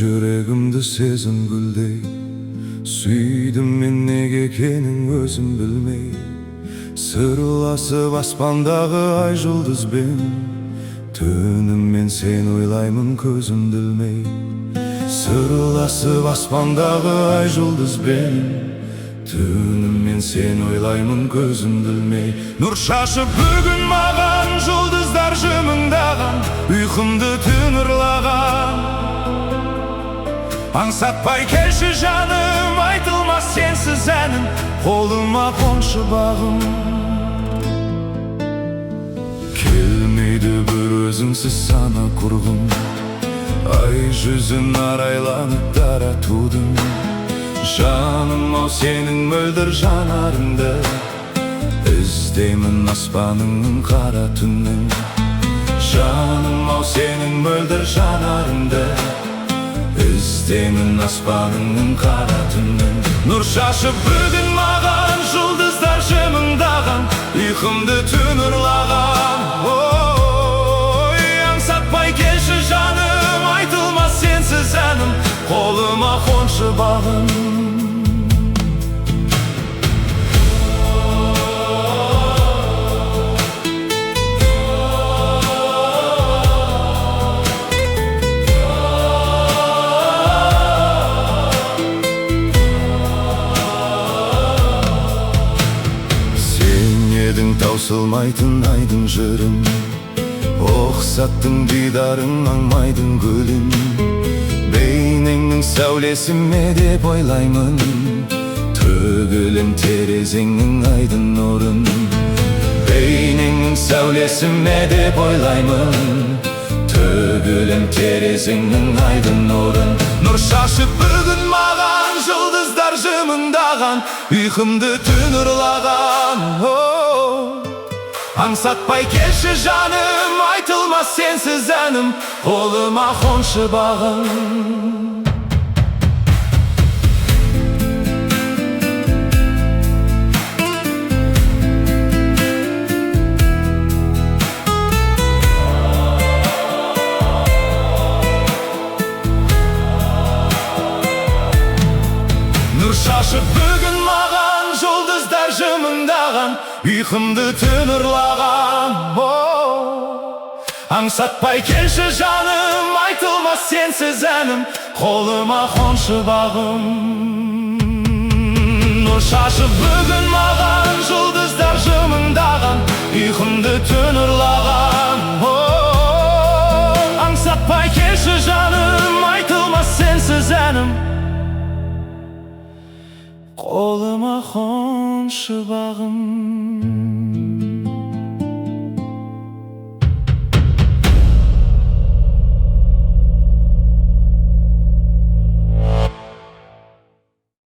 жүрегімді сезім гүлдей сүйдім мен неге екенін өзім білмей. Сырласып аспандағы ай жұлдызбен, түніммен сен ойлаймын көзімді ілмей. Сырласып аспандағы ай жұлдызбен, түніммен сен ойлаймын көзімді ілмей. Нұр шашып бүгін маған жұлдыздар жымыңдаған, ұйқымды түн ұрлаған. Аңсатпай келші жаным, айтылмас сенсіз әнім, қолыма қоншы бағым. Келмейді бір өзіңсіз сана құрғым, ай жүзін арайланып таратудың. Жаным ау сенің мөлдір жанарыңды, іздеймін аспаныңның қара түннің. Жаным ау сенің мөлдір жанарыңды, іздеймін аспаныңның қара түннің. Нұр шашып бүгін маған жұлдыздар жымыңдаған, ұйқымды түн ұрлаған. Ой, аңсатпай келші жаным, айтылмас сенсіз әнім, қолыма қоншы бағым. Таусылмайтын айдың жырым, оқсаттың дидарың аңмайдың гүлін. Бейнеңнің сәулесіме деп ойлаймын, төгілім терезеңнің айдың нұрын. Бейнеңнің сәулесіме деп ойлаймын, төгілім терезеңнің айдың нұрын. Нұр шашып бүгін маған жұлдыздар жымыңдаған, ұйқымды түн ұрлаған. Аңсатпай келші жаным, айтылмас сенсіз әнім, қолыма қоншы бағым. Нұр шашып бүгін маған жұлдыздар жымыңдаған, ұйқымды түн ұрлаған. Аңсатпай келші жаным, айтылмас сенсіз әнім, қолыма қоншы бағым. Нұр шашып бүгін маған жұлдыздар жымыңдаған, ұйқымды түн ұрлаған. Аңсатпай келші жаным, айтылмас сенсіз әнім, қолыма қоншы бағым.